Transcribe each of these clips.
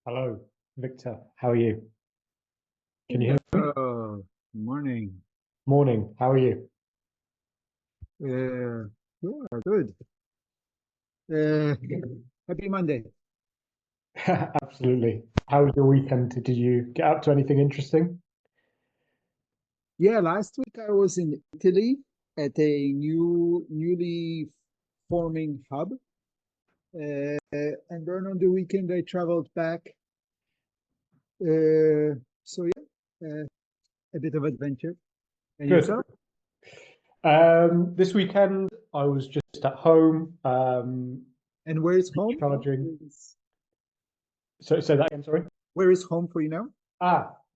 Hello, Victor. How are you? Can you hear me? Oh, morning. Morning. How are you? Yeah, good. Uh, Happy Monday. Absolutely. How was your weekend? Did you get up to anything interesting? Yeah, last week I was in Italy at a newly forming hub. And then on the weekend I traveled back. So yeah, a bit of adventure. And Good. yourself? This weekend I was just at home, And where is home? recharging. So say that again, sorry. Where is home for you now?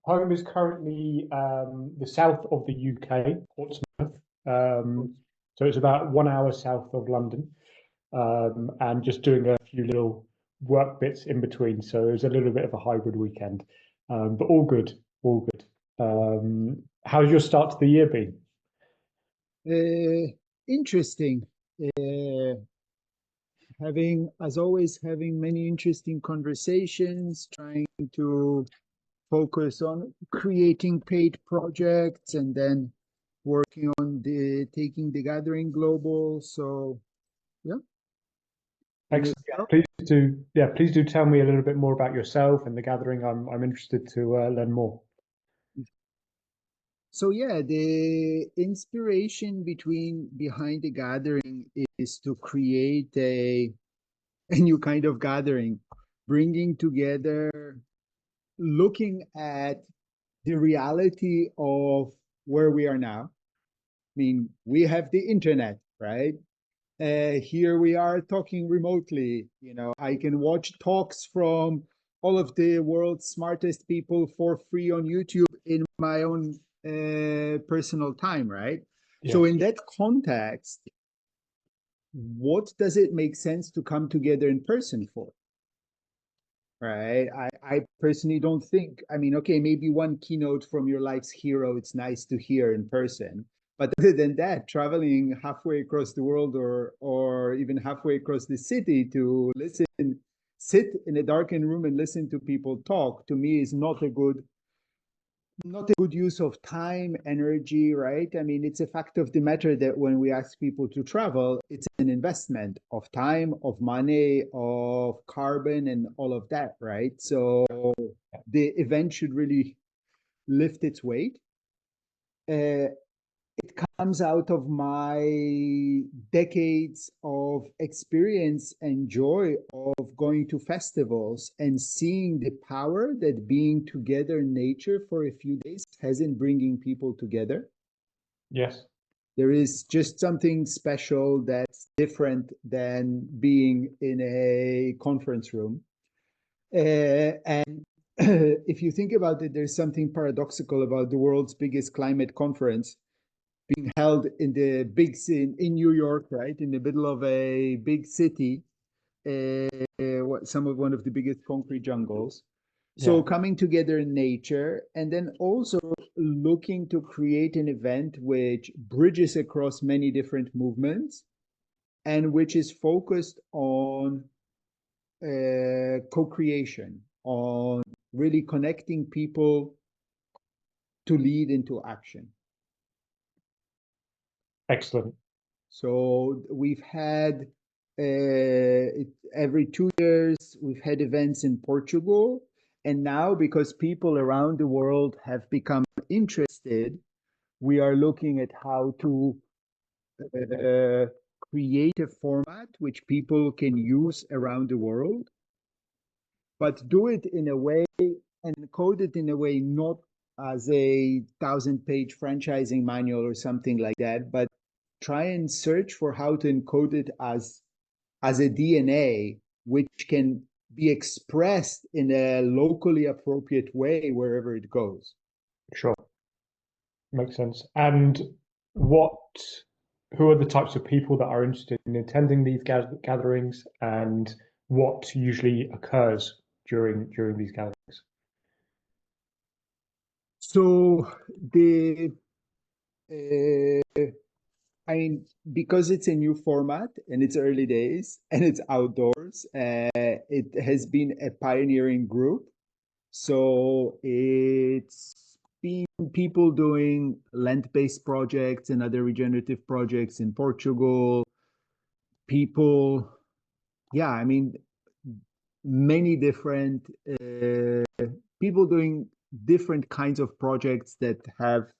Home is currently the south of the UK, Portsmouth. So it's about 1 hour south of London, and just doing a few little work bits in between. So it was a little bit of a hybrid weekend, but all good, all good. How's your start to the year been? Interesting. Uh, Having, as always, having many interesting conversations, trying to focus on creating paid projects and then working on the taking the gathering global. So yeah, and Excellent. Yeah, yourself? please do tell me a little bit more about yourself and the gathering. I'm interested to learn more. So yeah, the inspiration behind the gathering is to create a new kind of gathering, bringing together, looking at the reality of where we are now. I mean, we have the internet, right? Here we are talking remotely. You know, I can watch talks from all of the world's smartest people for free on YouTube in my own personal time, right? So, Yes. in that context, what does it make sense to come together in person for? Right. I personally don't think, I mean, okay, maybe one keynote from your life's hero, it's nice to hear in person. But other than that, traveling halfway across the world or even halfway across the city to listen, sit in a darkened room and listen to people talk, to me is not a good use of time, energy, right? I mean, it's a fact of the matter that when we ask people to travel, it's an investment of time, of money, of carbon, and all of that, right? So the event should really lift its weight. Uh, it comes out of my decades of experience and joy of going to festivals and seeing the power that being together in nature for a few days has in bringing people together. Yes. There is just something special that's different than being in a conference room. And if you think about it, there's something paradoxical about the world's biggest climate conference being held in the big city in New York, right, in the middle of a big city, one of the biggest concrete jungles. So Yeah. coming together in nature, and then also looking to create an event which bridges across many different movements and which is focused on co-creation, on really connecting people to lead into action. Excellent. So we've had every 2 years, we've had events in Portugal. And now, because people around the world have become interested, we are looking at how to uh, create a format which people can use around the world, but do it in a way and code it in a way not as a 1,000-page franchising manual or something like that, but try and search for how to encode it as a DNA which can be expressed in a locally appropriate way wherever it goes. Sure. Makes sense. And what, who are the types of people that are interested in attending these gatherings, and what usually occurs during these gatherings? So the uh, I mean, because it's a new format and it's early days and it's outdoors, it has been a pioneering group. So it's been people doing land-based projects and other regenerative projects in Portugal. People, yeah, I mean, many different people doing different kinds of projects that are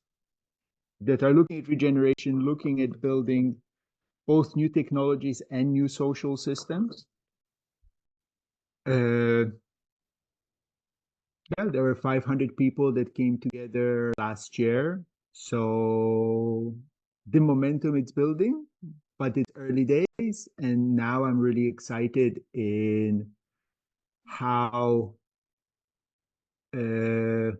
looking at regeneration, looking at building both new technologies and new social systems. Uh, yeah, there were 500 people that came together last year. So the momentum it's building, but it's early days. And now I'm really excited in how uh,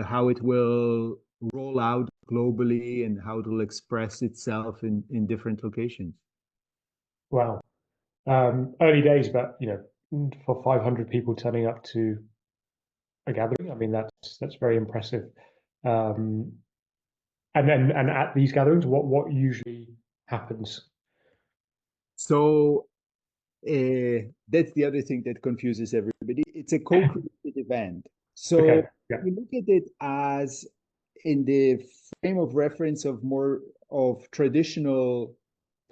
how it will roll out globally and how it will express itself in different locations. Wow. Early days, but for 500 people turning up to a gathering, I mean that's very impressive. Um, and at these gatherings, what usually happens? So that's the other thing that confuses everybody. It's a co-created event. So Okay, yeah, we look at it as in the frame of reference of more of traditional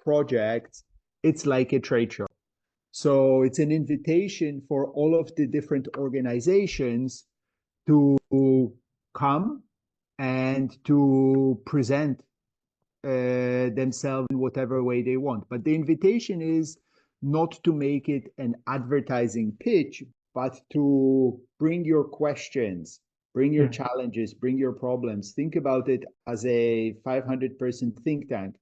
projects, it's like a trade show. So it's an invitation for all of the different organizations to come and to present themselves in whatever way they want. But the invitation is not to make it an advertising pitch, but to bring your questions, bring your mm, challenges, bring your problems. Think about it as a 500-person think tank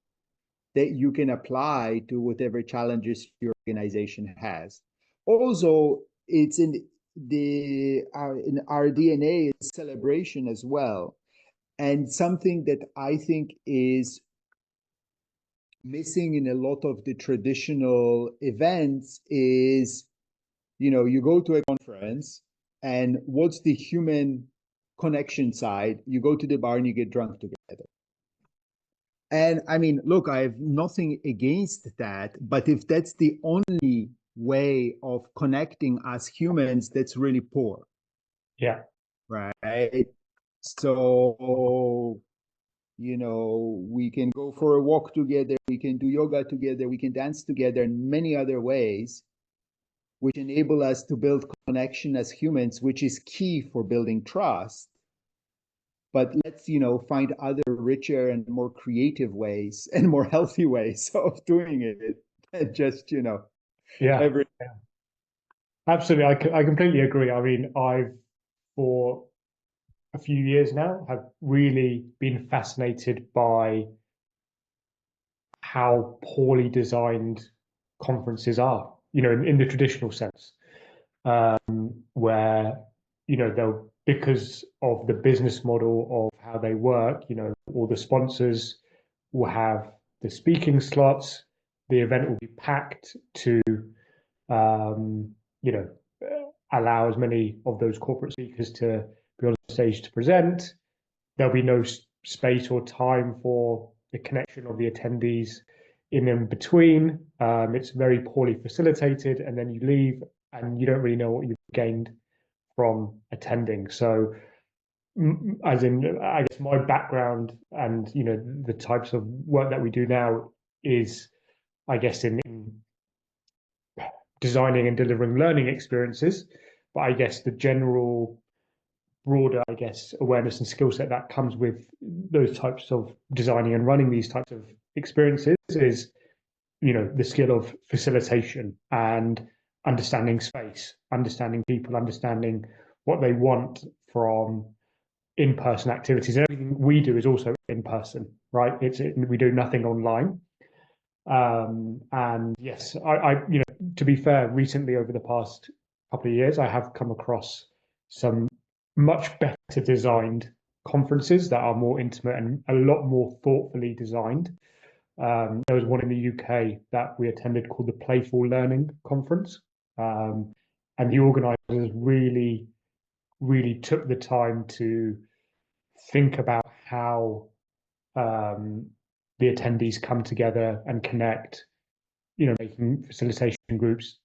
that you can apply to whatever challenges your organization has. Also, it's in our DNA is celebration as well. And something that I think is missing in a lot of the traditional events is, you go to a conference and what's the human connection side? You go to the bar and you get drunk together. And I mean, look, I have nothing against that, but if that's the only way of connecting as humans, that's really poor, yeah, right? So, we can go for a walk together, we can do yoga together, we can dance together in many other ways, which enable us to build connection as humans, which is key for building trust. But let's, find other richer and more creative ways and more healthy ways of doing it. And just, yeah, every yeah. Absolutely. I completely agree. I mean, I've for a few years now have really been fascinated by how poorly designed conferences are, in the traditional sense, where, they'll, because of the business model of how they work, all the sponsors will have the speaking slots, the event will be packed to, um, you know, allow as many of those corporate speakers to be on stage to present. There'll be no space or time for the connection of the attendees in between. It's very poorly facilitated, and then you leave and you don't really know what you've gained from attending. So, as in, I guess my background and the types of work that we do now is, I guess, in designing and delivering learning experiences. But I guess the general broader, I guess, awareness and skill set that comes with those types of designing and running these types of experiences is, the skill of facilitation and understanding space, understanding people, understanding what they want from in-person activities. And everything we do is also in person, right? We do nothing online. And yes, to be fair, recently over the past couple of years, I have come across some much better designed conferences that are more intimate and a lot more thoughtfully designed. There was one in the UK that we attended called the Playful Learning Conference. And the organizers really took the time to think about how the attendees come together and connect, making facilitation groups,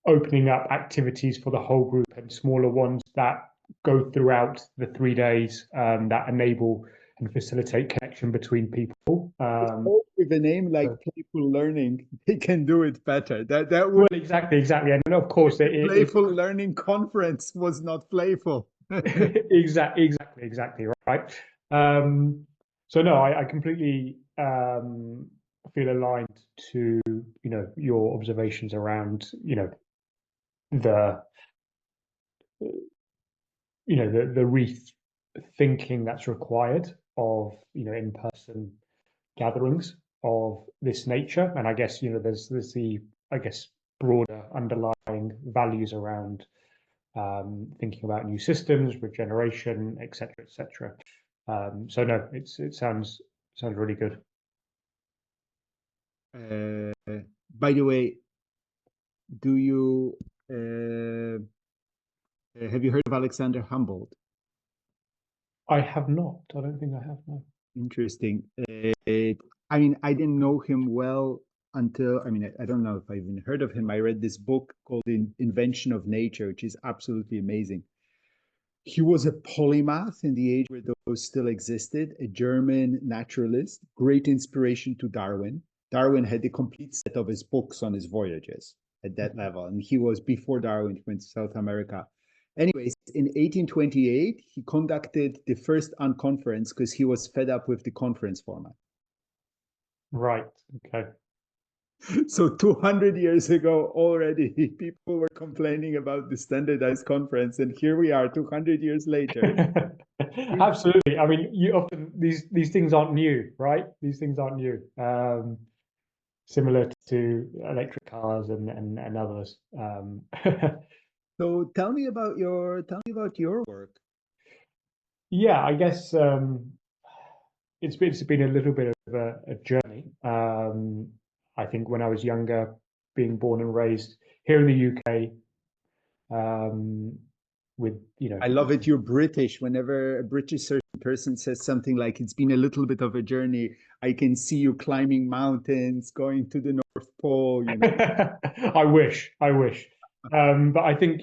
opening up activities for the whole group and smaller ones that go throughout the 3 days, that enable and facilitate connection between people. With a name like playful learning, they can do it better. That would Well, exactly, and of course, playful learning conference was not playful. exactly, right. So no, I completely feel aligned to your observations around the the rethinking that's required of in-person gatherings of this nature. And I guess there's the broader underlying values around thinking about new systems, regeneration, etc., etc. So no, it sounds really good. By the way, do you have you heard of Alexander Humboldt? I have not. I don't think I have. No. Interesting. I mean, I didn't know him well until, I mean, I don't know if I even heard of him. I read this book called Invention of Nature, which is absolutely amazing. He was a polymath in the age where those still existed, a German naturalist, great inspiration to Darwin. Darwin had a complete set of his books on his voyages at that level, and he was before Darwin went to South America. Anyways, in 1828, he conducted the first unconference because he was fed up with the conference format. Right. Okay. So 200 years ago already, people were complaining about the standardized conference, and here we are 200 years later. Absolutely. I mean, you often these things aren't new, right? These things aren't new. Similar to electric cars and others. So tell me about your work. Yeah, I guess it's been a little bit of a journey. I think when I was younger, being born and raised here in the UK, with I love it. You're British. Whenever a British certain person says something like it's been a little bit of a journey, I can see you climbing mountains, going to the North Pole, you know. I wish. But I think,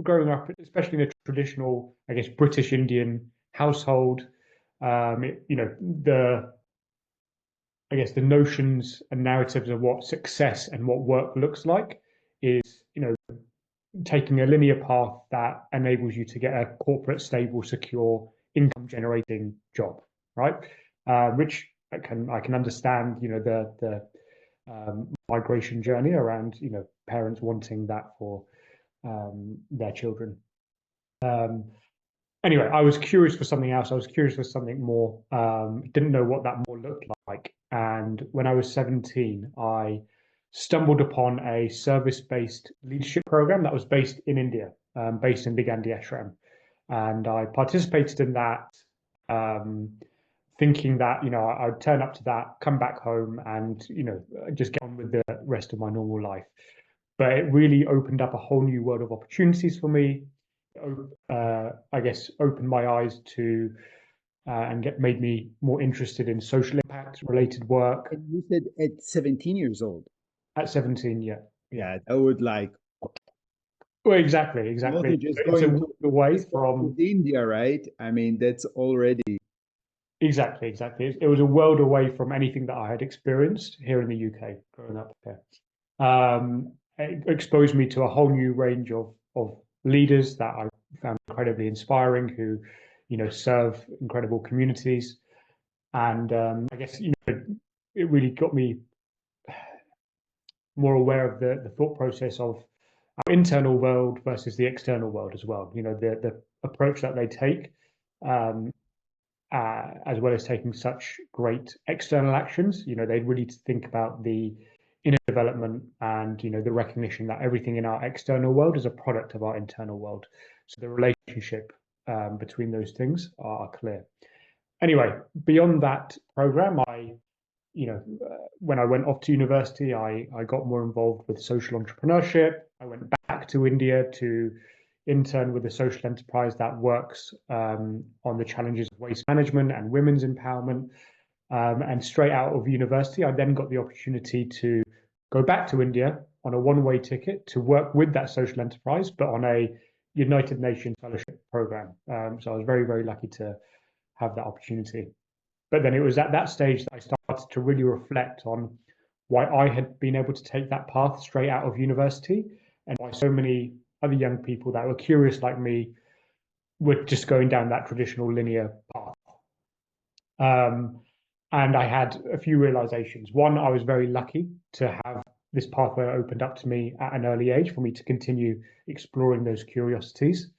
growing up, especially in a traditional, I guess, British Indian household, the notions and narratives of what success and what work looks like is, taking a linear path that enables you to get a corporate, stable, secure, income generating job, right? Which I can understand, the migration journey around, parents wanting that for their children. Anyway, I was curious for something else. I was curious for something more. Didn't know what that more looked like. And when I was 17, I stumbled upon a service-based leadership program that was based in India, based in Big Gandhi Ashram. And I participated in that, thinking that, I'd turn up to that, come back home and, just get on with the rest of my normal life. But it really opened up a whole new world of opportunities for me. I guess opened my eyes to and made me more interested in social impact related work. And you said at 17 years old. At 17, yeah. Yeah, that would like Well, exactly. also just It's going to away from India, right? I mean, that's already exactly. It was a world away from anything that I had experienced here in the UK growing up here. It exposed me to a whole new range of leaders that I found incredibly inspiring, who, serve incredible communities. And I guess it really got me more aware of the thought process of our internal world versus the external world as well. The approach that they take, um, as well as taking such great external actions. They really think about the inner development and the recognition that everything in our external world is a product of our internal world. So the relationship between those things are clear. Anyway, beyond that program, when I went off to university, I got more involved with social entrepreneurship. I went back to India to, intern with a social enterprise that works on the challenges of waste management and women's empowerment. And straight out of university, I then got the opportunity to go back to India on a one-way ticket to work with that social enterprise, but on a United Nations fellowship program. So I was very, very lucky to have that opportunity. But then it was at that stage that I started to really reflect on why I had been able to take that path straight out of university and why so many other young people that were curious like me were just going down that traditional linear path. Um, and I had a few realizations. One, I was very lucky to have this pathway opened up to me at an early age for me to continue exploring those curiosities.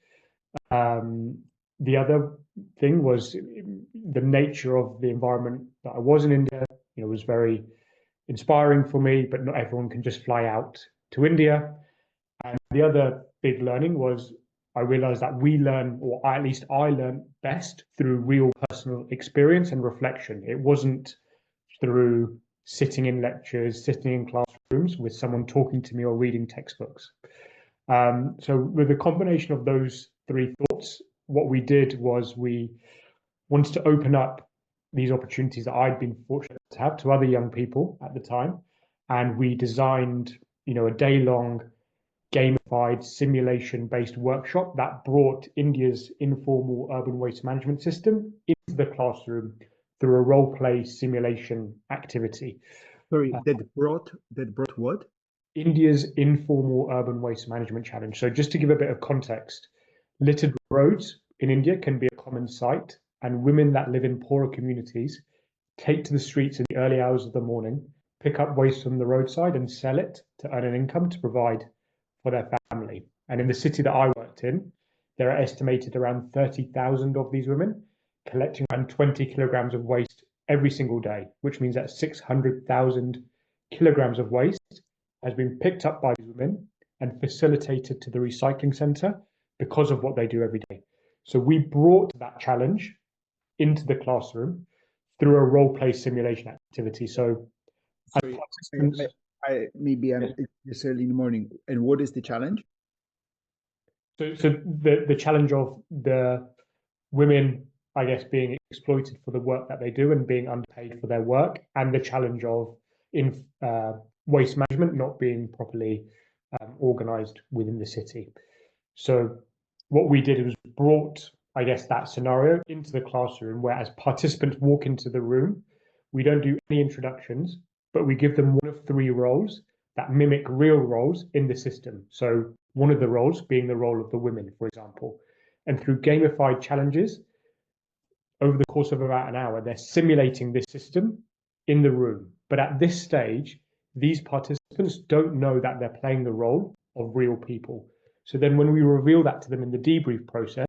Um, the other thing was the nature of the environment that I was in India, was very inspiring for me, but not everyone can just fly out to India. And the other big learning was I realized that we learn, or at least I learned best through real personal experience and reflection. It wasn't through sitting in lectures, sitting in classrooms with someone talking to me or reading textbooks. So with a combination of those three thoughts, what we did was we wanted to open up these opportunities that I'd been fortunate to have to other young people at the time. And we designed, a day-long gamified simulation-based workshop that brought India's informal urban waste management system into the classroom through a role-play simulation activity. Sorry, that brought what? India's informal urban waste management challenge. So just to give a bit of context, littered roads in India can be a common sight, and women that live in poorer communities take to the streets in the early hours of the morning, pick up waste from the roadside and sell it to earn an income to provide for their family. And in the city that I worked in, there are estimated around 30,000 of these women collecting around 20 kilograms of waste every single day, which means that 600,000 kilograms of waste has been picked up by these women and facilitated to the recycling center because of what they do every day. So we brought that challenge into the classroom through a role play simulation activity. So Sorry, maybe I'm this early in the morning. And what is the challenge? So the challenge of the women, I guess, being exploited for the work that they do and being underpaid for their work, and the challenge of in waste management not being properly organized within the city. So what we did was brought, I guess, that scenario into the classroom where as participants walk into the room, we don't do any introductions, but we give them one of three roles that mimic real roles in the system. So one of the roles being the role of the women, for example. And through gamified challenges, over the course of about an hour, they're simulating this system in the room. But at this stage, these participants don't know that they're playing the role of real people. So then when we reveal that to them in the debrief process,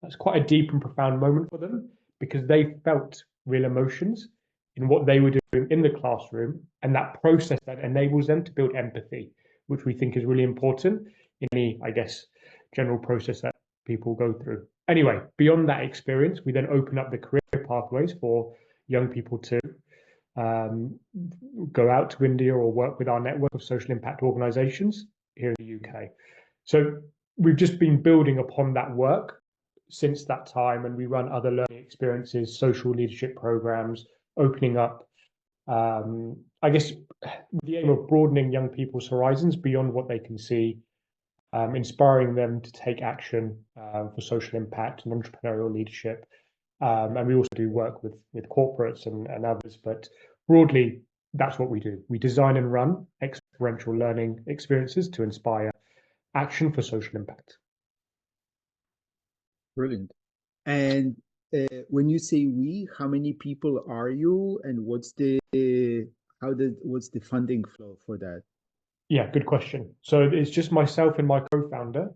that's quite a deep and profound moment for them because they felt real emotions in what they were doing in the classroom and that process that enables them to build empathy, which we think is really important in any, I guess, general process that people go through. Anyway, beyond that experience, we then open up the career pathways for young people to go out to India or work with our network of social impact organizations here in the UK. So we've just been building upon that work since that time, and we run other learning experiences, social leadership programs, opening up, I guess, with the aim of broadening young people's horizons beyond what they can see, inspiring them to take action for social impact and entrepreneurial leadership. And we also do work with corporates and others, but broadly, that's what we do. We design and run experiential learning experiences to inspire action for social impact. Brilliant. And when you say we, how many people are you, and what's the funding flow for that? Yeah, good question. So it's just myself and my co-founder,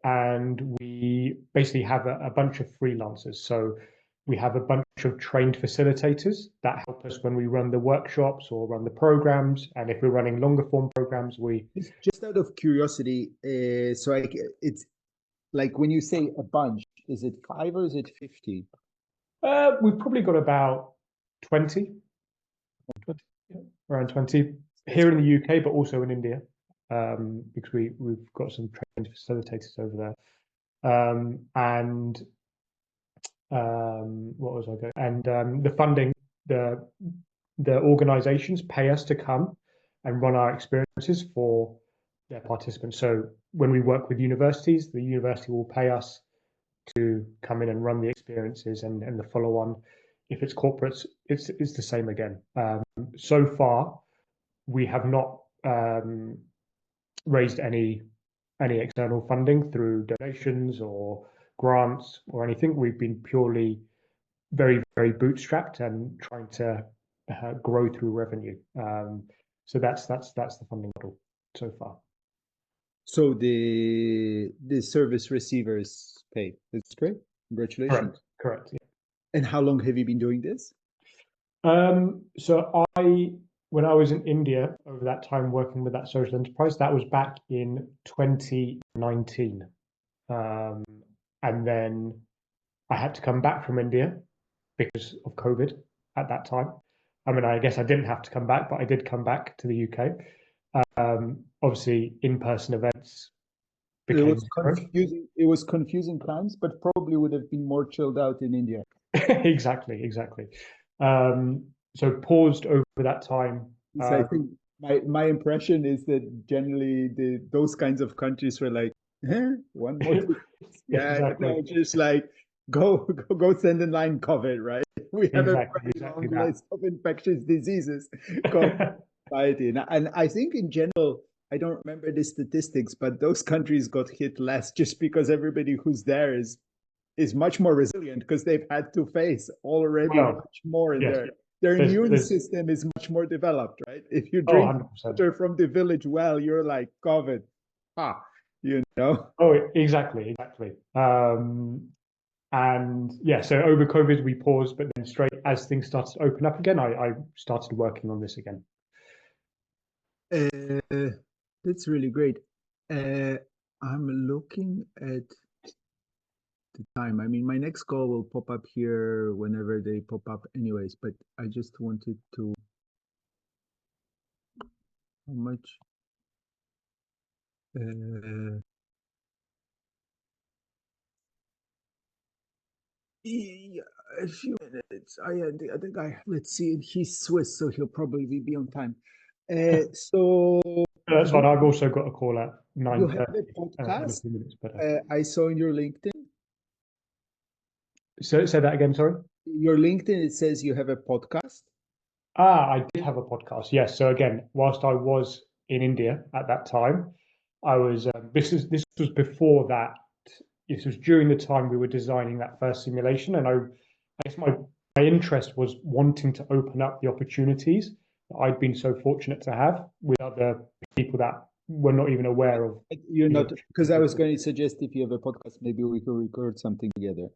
and we basically have a bunch of freelancers. So we have a bunch of trained facilitators that help us when we run the workshops or run the programs. And if we're running longer form programs, we Just out of curiosity, it's like when you say a bunch, is it 5 or is it 50? we've probably got about 20, around 20 here in the UK, but also in India, because we've got some trained facilitators over there. And what was I going? And the funding, the the organizations pay us to come and run our experiences for their participants. So when we work with universities, the university will pay us to come in and run the experiences and the follow on. If it's corporates, it's the same again. So far, we have not raised any external funding through donations or grants or anything. We've been purely very bootstrapped and trying to grow through revenue. So that's the funding model so far. So the service receivers pay. That's great. Congratulations. Correct. Yeah. And how long have you been doing this? So when I was in India over that time working with that social enterprise, that was back in 2019. And then I had to come back from India because of COVID at that time. I mean, I guess I didn't have to come back, but I did come back to the UK. Obviously, in-person events It became was zero. confusing. It was confusing times, but probably would have been more chilled out in India. Exactly. So paused over that time. So I think my impression is that generally those kinds of countries were like, one more thing. Yeah, Exactly. just like go send in line COVID, right? We have a very Exactly long that. list of infectious diseases caused by society. And I think in general, I don't remember the statistics, but those countries got hit less just because everybody who's there is much more resilient because they've had to face already Well, much more in yes, their immune there's system is much more developed, right? If you drink 100%. water from the village well, you're like COVID. Ah, you know. Oh, exactly. And yeah, so over COVID we paused, but then straight as things started to open up again, I started working on this again. That's really great. I'm looking at the time. I mean, my next call will pop up here whenever they pop up anyways, but I just wanted to, how much, yeah, a few minutes. I think let's see, he's Swiss, so he'll probably be on time. So That's fine. I've also got a call at you have 9:30 a in a podcast. few minutes, but I saw in your LinkedIn. so say that again, sorry. Your LinkedIn, it says you have a podcast. I did have a podcast. Yes. So again, whilst I was in India at that time, I was. This was before that. This was during the time we were designing that first simulation, and I guess my interest was wanting to open up the opportunities that I'd been so fortunate to have with other people that were not even aware of. You're these not, because I was opportunities. going to suggest if you have a podcast, maybe we could record something together.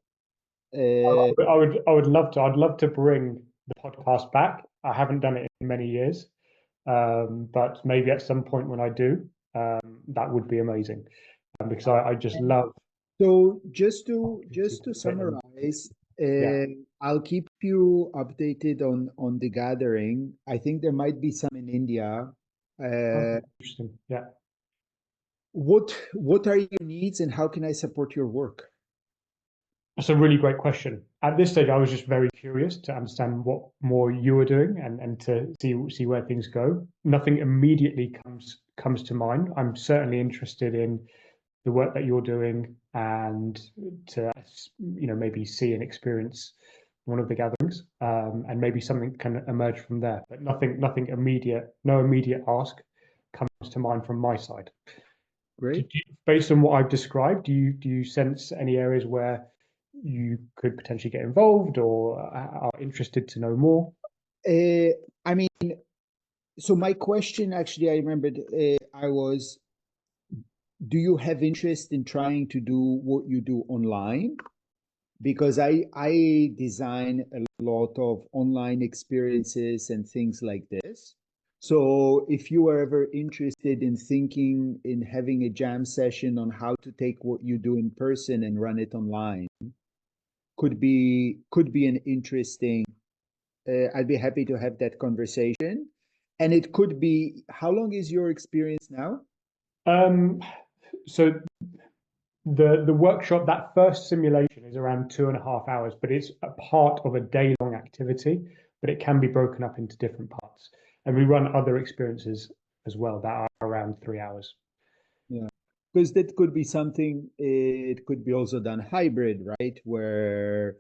I would love to. I'd love to bring the podcast back. I haven't done it in many years, but maybe at some point when I do, that would be amazing because I just love So opportunities just to to create them. summarize, Yeah. I'll keep you updated on the gathering. I think there might be some in India. Okay, interesting. Yeah. What are your needs and how can I support your work? That's a really great question. At this stage, I was just very curious to understand what more you were doing and to see where things go. Nothing immediately comes to mind. I'm certainly interested in the work that you're doing and to maybe see and experience one of the gatherings, and maybe something can emerge from there. But nothing immediate, no immediate ask comes to mind from my side. Great. Based on what I've described, do you sense any areas where you could potentially get involved or are interested to know more? I mean, so my question actually, I remembered, I was, do you have interest in trying to do what you do online? Because I design a lot of online experiences and things like this. So if you are ever interested in thinking in having a jam session on how to take what you do in person and run it online, could be an interesting. I'd be happy to have that conversation. And it could be, how long is your experience now? So the workshop, that first simulation is around 2.5 hours, but it's a part of a day-long activity, but it can be broken up into different parts. And we run other experiences as well that are around 3 hours. Yeah, because that could be something. It could be also done hybrid, right? Where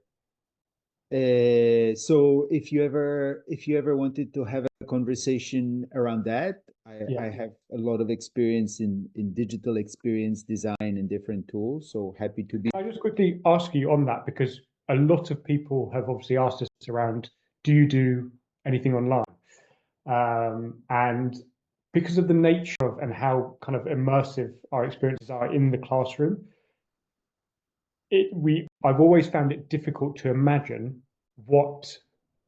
so if you ever wanted to have a conversation around that, I have a lot of experience in digital experience design and different tools. So happy to be. Can I just quickly ask you on that, because a lot of people have obviously asked us around, do you do anything online? And because of the nature of and how kind of immersive our experiences are in the classroom, I've always found it difficult to imagine what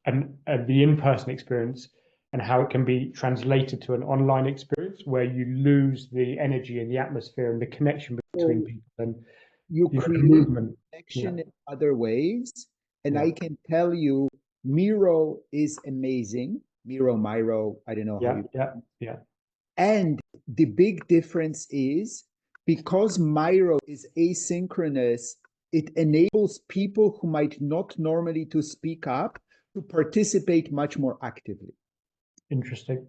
the in-person experience and how it can be translated to an online experience where you lose the energy and the atmosphere and the connection between people and You the create movement. connection in other ways. And Yeah. I can tell you, Miro is amazing. Miro, I don't know how you. Yeah. And the big difference is because Miro is asynchronous, it enables people who might not normally to speak up to participate much more actively. Interesting.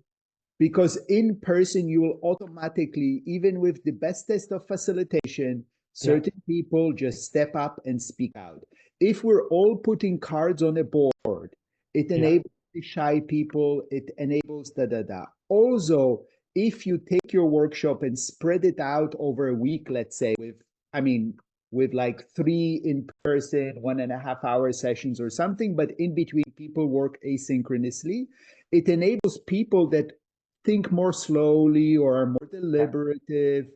Because in person, you will automatically, even with the bestest of facilitation, certain people just step up and speak out. If we're all putting cards on a board, it enables the shy people, it enables da. Also, if you take your workshop and spread it out over a week, let's say, with like 3 in person, 1.5 hour sessions or something, but in between people work asynchronously, it enables people that think more slowly or are more deliberative,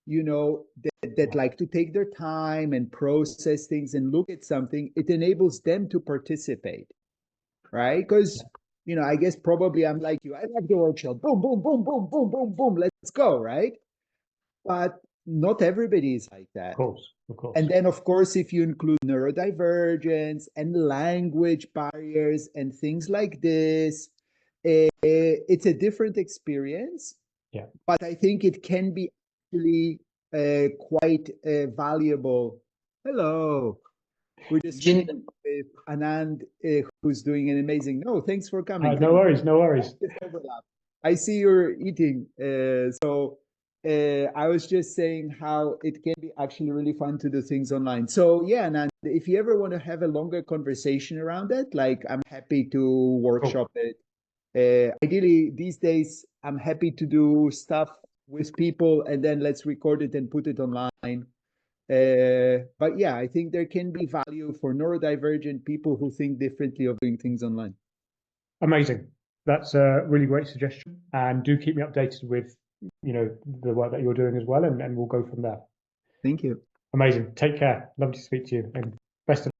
that like to take their time and process things and look at something. It enables them to participate, right? Because, I guess probably I'm like you. I like the workshop. Boom, boom, boom, boom, boom, boom, boom. Let's go, right? But not everybody is like that. Of course. And then, of course, if you include neurodivergence and language barriers and things like this, it's a different experience. Yeah. But I think it can be actually quite valuable. Hello. We're just chatting with Anand, who's doing an amazing. No, thanks for coming. No worries. No worries. I see you're eating. So I was just saying how it can be actually really fun to do things online. So yeah, Anand, if you ever want to have a longer conversation around it, like I'm happy to workshop it. Ideally, these days, I'm happy to do stuff with people and then let's record it and put it online. But yeah, I think there can be value for neurodivergent people who think differently of doing things online. Amazing. That's a really great suggestion. And do keep me updated with, the work that you're doing as well, and we'll go from there. Thank you. Amazing. Take care. Lovely to speak to you. And best of